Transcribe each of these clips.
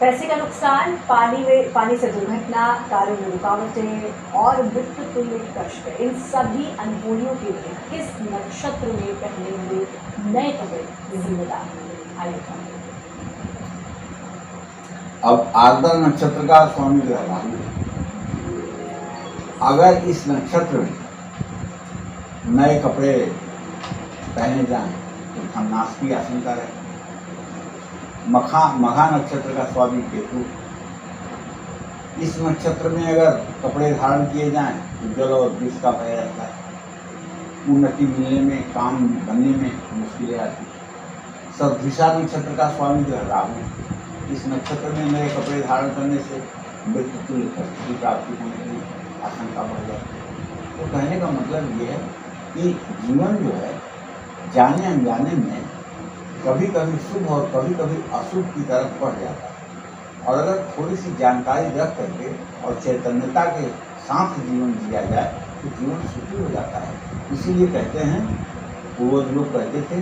पैसे का नुकसान, पानी से दुर्घटना, कार्यों में रुकावटें और मृत्यु तुल्य कष्ट, इन सभी अनहोनियों के लिए किस नक्षत्र में पहने हुए नए कपड़े जिम्मेदार होंगे? आइए जानते हैं। अब आर्द्र नक्षत्र का स्वामी ग्रह राहु, अगर इस नक्षत्र में नए कपड़े पहने जाएं तो धननाश की आशंका है। मघा नक्षत्र का स्वामी केतु, इस नक्षत्र में अगर कपड़े धारण किए जाएं तो जल और विष का भय रहता है। उन्नति मिलने में, काम बनने में मुश्किलें आती हैं। सदृशा नक्षत्र का स्वामी ग्रह राहु, इस नक्षत्र में नए कपड़े धारण करने से मृत्यु तुल्य कष्ट की प्राप्ति होने की आशंका बढ़ जाती है। तो कहने का मतलब ये है कि जीवन जो है जाने अनजाने में कभी कभी शुभ और कभी कभी अशुभ की तरफ बढ़ जाता है। और अगर थोड़ी सी जानकारी रख करके और चैतन्यता के साथ जीवन जिया जाए तो जीवन सुखी हो जाता है। इसीलिए कहते हैं, पूर्वज लोग कहते थे,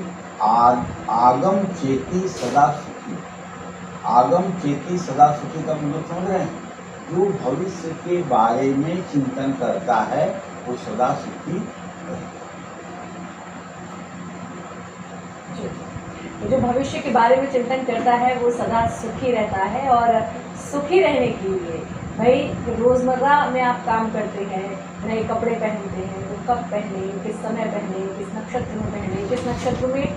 आगम चेती सदा सुखी। आगम चेती सदा सुखी का मतलब समझ रहे हैं? जो भविष्य के बारे में चिंतन करता है वो सदा सुखी रहता है। जो भविष्य के बारे में चिंतन करता है वो सदा सुखी रहता है। और सुखी रहने के लिए भाई रोज़मर्रा में आप काम करते हैं, नए कपड़े पहनते हैं, तो कब पहने, किस समय पहने, किस नक्षत्र में पहने, किस नक्षत्र में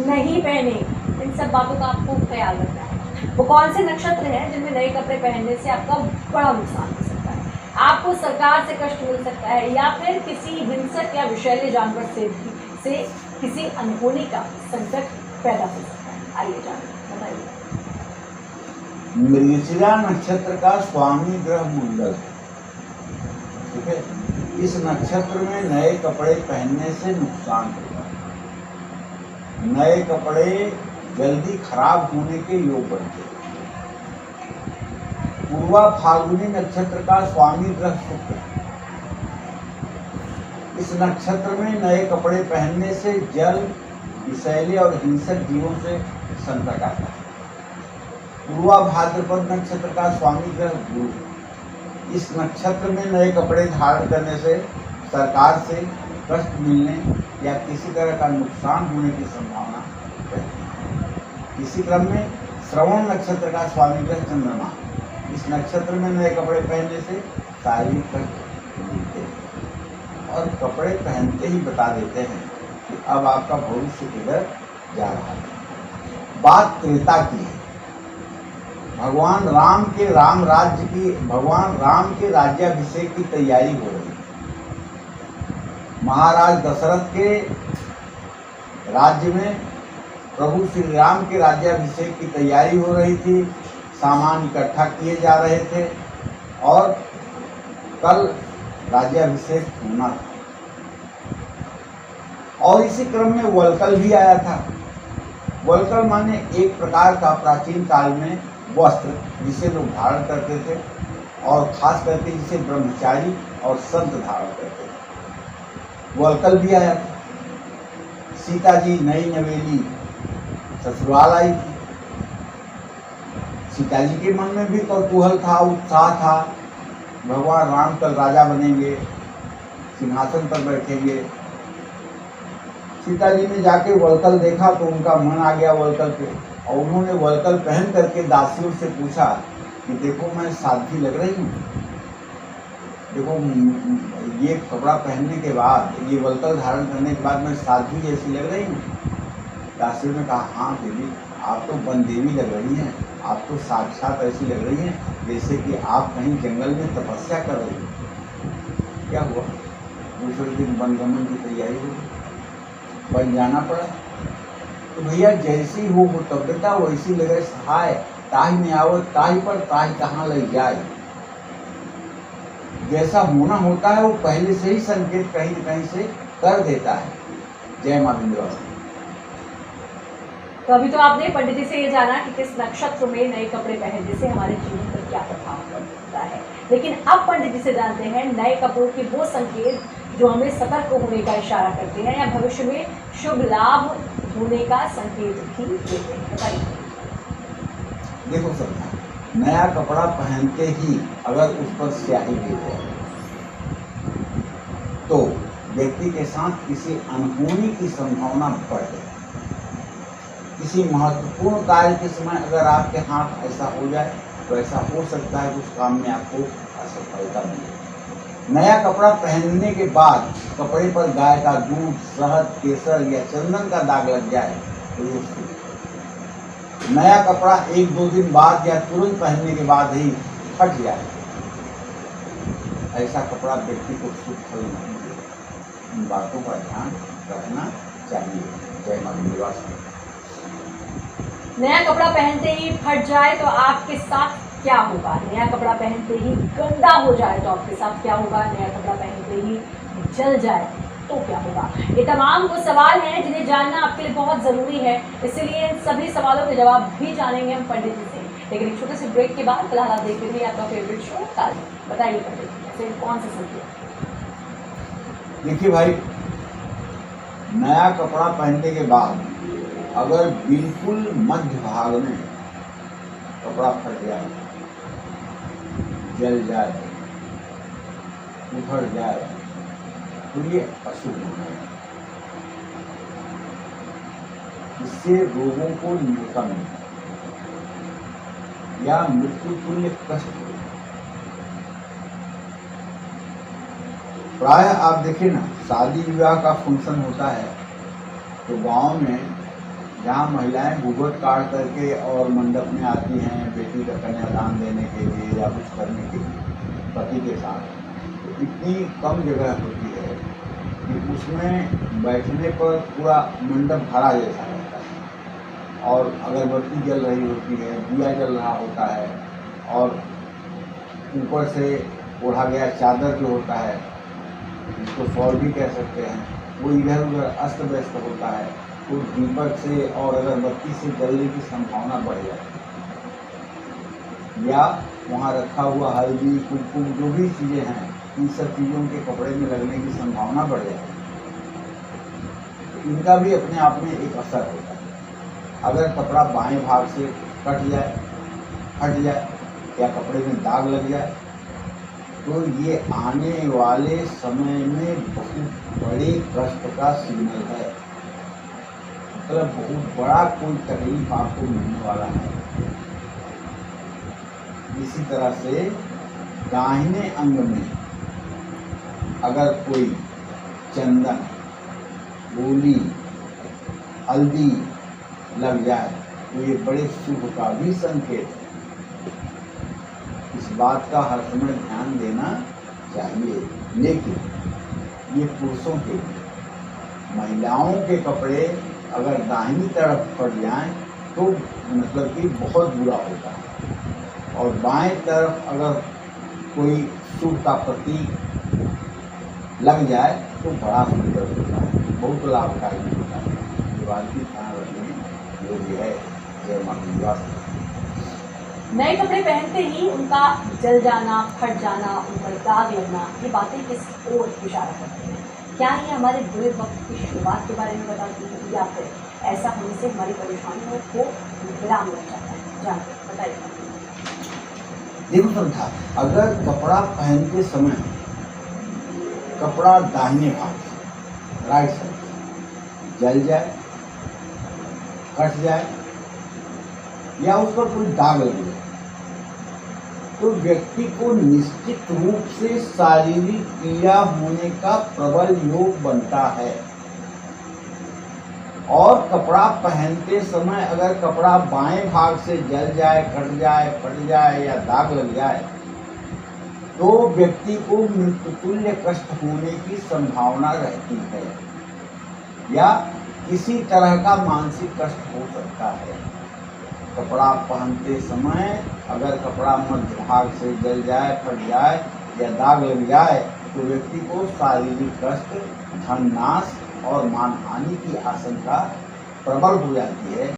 नहीं पहने, इन सब बातों का आपको ख्याल रखना है। वो कौन से नक्षत्र हैं जिनमें नए कपड़े पहनने से आपका बड़ा नुकसान हो सकता है, आपको सरकार से कष्ट मिल सकता है, या फिर किसी हिंसक या विषैले जानवर से किसी अनहोनी का संकट पैदा हो सकता है। आइए जानिए, बताइए। मृगशिरा नक्षत्र का स्वामी ग्रह मंगल है, ठीक है। इस नक्षत्र में नए कपड़े पहनने से नुकसान होगा। नए कपड़े जल्दी खराब होने के योग बनते हैं। पूर्वा फाल्गुनी नक्षत्र का स्वामी ग्रह शुक्र, इस नक्षत्र में नए कपड़े पहनने से जल, विषैले और हिंसक जीवों से संकट आता है। पूर्वा भाद्रपद नक्षत्र का स्वामी ग्रह गुरु, इस नक्षत्र में नए कपड़े धारण करने से सरकार से कष्ट मिलने या किसी तरह का नुकसान होने की संभावना रहती है। इसी क्रम में श्रवण नक्षत्र का स्वामी ग्रह चंद्रमा, इस नक्षत्र में नए कपड़े पहनने से शारीरिक कष्ट मिलते हैं और कपड़े पहनते ही बता देते हैं कि अब आपका भविष्य किधर जा रहा है। बात त्रेता की है। भगवान राम के राज्याभिषेक की तैयारी हो रही है। महाराज दशरथ के राज्य में प्रभु श्री राम के राज्याभिषेक की तैयारी हो रही थी। सामान इकट्ठा किए जा रहे थे और कल राज्याभिषेक होना था। और इसी क्रम में वलकल भी आया था। वलकल माने एक प्रकार का प्राचीन काल में वस्त्र जिसे लोग धारण करते थे और खास करके जिसे ब्रह्मचारी और संत धारण करते थे। वलकल भी आया था। सीता जी नई नवेली ससुराल आई थी। सीता जी के मन में भी कौतूहल था, उत्साह था, भगवान राम कल राजा बनेंगे, सिंहासन पर बैठेंगे। सीता जी ने जाके वलकल देखा तो उनका मन आ गया वलकल पे, और उन्होंने वलकल पहन करके दासियों से पूछा कि देखो मैं साध्वी लग रही हूँ, देखो ये कपड़ा पहनने के बाद, ये वलकल धारण करने के बाद मैं साध्वी जैसी लग रही हूँ। दासियों ने कहा हाँ देवी, आप तो वन देवी लग रही हैं, आप तो साक्षात ऐसी लग रही हैं जैसे कि आप कहीं जंगल में तपस्या कर रही हैं। क्या हुआ, दूसरे दिन वनगमन की तैयारी हुई, बन जाना पड़ा। तो भैया जैसी हो तब्यता वैसी लगे सहाय, ताही में आवत ताही पर ताही कहाँ लग जाए। जैसा होना होता है वो पहले से ही संकेत कहीं न कहीं से कर देता है। जय मां विंध्यवासिनी। तो अभी तो आपने पंडित जी से ये जाना कि किस नक्षत्र में नए कपड़े पहनने से हमारे जीवन पर क्या प्रभाव पड़ता है, लेकिन अब पंडित जी से जानते हैं नए कपड़ों के वो संकेत जो हमें सतर्क होने का इशारा करते हैं या भविष्य में शुभ लाभ होने का संकेत भी देते हैं। बताइए। देखो सर, नया कपड़ा पहनते ही अगर उस पर स्याही गिर जाए तो व्यक्ति के साथ किसी अनहोनी की संभावना बढ़ जाए। किसी महत्वपूर्ण कार्य के समय अगर आपके हाथ ऐसा हो जाए तो ऐसा हो सकता है कि उस काम में आपको असफलता मिले। नया कपड़ा पहनने के बाद कपड़े पर गाय का दूध, शहद, केसर या चंदन का दाग लग जाए तो ये शुभ है। नया कपड़ा 1-2 दिन बाद या तुरंत पहनने के बाद ही फट जाए, ऐसा कपड़ा व्यक्ति को शुभ फल नहीं देगा। इन बातों का ध्यान रखना चाहिए। जय मां विंध्यवासिनी। नया कपड़ा पहनते ही फट जाए तो आपके साथ क्या होगा? नया कपड़ा पहनते ही गंदा हो जाए तो आपके साथ क्या होगा? नया कपड़ा पहनते ही जल जाए तो क्या होगा? ये तमाम वो सवाल हैं जिन्हें जानना आपके लिए बहुत ज़रूरी है, इसलिए इन सभी सवालों के जवाब भी जानेंगे हम पंडित जी से। लेकिन एक छोटे से ब्रेक के बाद फिलहाल आप देखते रहिए आपका फेवरेट शो ताली। बताइए पंडित जी, कौन सा संकेत? देखिए भाई, नया कपड़ा पहनने के बाद अगर बिल्कुल मध्य भाग में कपड़ा फट जाए, जल जाए, उभर जाए तो ये अशुभ है। इससे रोगों को न्योता मिलता है या मृत्यु तुल्य कष्ट होता है। प्राय आप देखिए ना, शादी विवाह का फंक्शन होता है तो गांव में जहाँ महिलाएं घूंघट काट करके और मंडप में आती हैं बेटी का कन्यादान देने के लिए या कुछ करने के लिए पति के साथ, तो इतनी कम जगह होती है कि उसमें बैठने पर पूरा मंडप भरा जैसा रहता है और अगरबत्ती जल रही होती है, दिया जल रहा होता है और ऊपर से ओढ़ा गया चादर जो होता है, जिसको शॉल भी कह सकते हैं, वो इधर उधर अस्त व्यस्त होता है। तो दीपक से और अगरबत्ती से जलने की संभावना बढ़ जाती है या वहाँ रखा हुआ हल्दी, कुमकुम जो भी चीज़ें हैं, इन सब चीज़ों के कपड़े में लगने की संभावना बढ़ जाती है। तो इनका भी अपने आप में एक असर होता है। अगर कपड़ा बाएं भाग से कट जाए, फट जाए या कपड़े में दाग लग जाए तो ये आने वाले समय में बहुत बड़े कष्ट का सिग्नल है। मतलब बहुत बड़ा कोई तकलीफ आपको मिलने वाला है। इसी तरह से दाहिने अंग में अगर कोई चंदन, गोली, हल्दी लग जाए तो ये बड़े शुभ का भी संकेत है। इस बात का हर समय ध्यान देना चाहिए। लेकिन ये पुरुषों के लिए, महिलाओं के कपड़े अगर दाहिनी तरफ फट जाएं तो मतलब कि बहुत बुरा होता है और बाएं तरफ अगर कोई शुभ का प्रतीक लग जाए तो बड़ा सुंदर होता है, बहुत लाभकारी होता है। ये बात भी ध्यान रखने योग्य है। जय मां विंध्यवासिनी। नए कपड़े पहनते ही उनका जल जाना, फट जाना, उन पर दाग लगना, ये बातें किस ओर इशारा करती हैं? क्या ये हमारे बुरे वक्त की शुरुआत के बारे में बताती है या फिर ऐसा होने से हमारी परेशानियों को विराम लग जाता है? जानते बताइए। देखो श्रद्धा, अगर कपड़ा पहनते समय कपड़ा दाहिने भाग से, राइट साइड जल जाए, कट जाए या उस पर कोई दाग लग जाए तो व्यक्ति को निश्चित रूप से शारीरिक पीड़ा होने का प्रबल योग बनता है। और कपड़ा पहनते समय अगर कपड़ा बाएं भाग से जल जाए, कट जाए, फट जाए या दाग लग जाए तो व्यक्ति को मृत्युतुल्य कष्ट होने की संभावना रहती है या किसी तरह का मानसिक कष्ट हो सकता है। कपड़ा पहनते समय अगर कपड़ा मध्य भाग से जल जाए, फट जाए या दाग लग जाए तो व्यक्ति को शारीरिक कष्ट, धन नाश और मानहानि की आशंका प्रबल हो जाती है।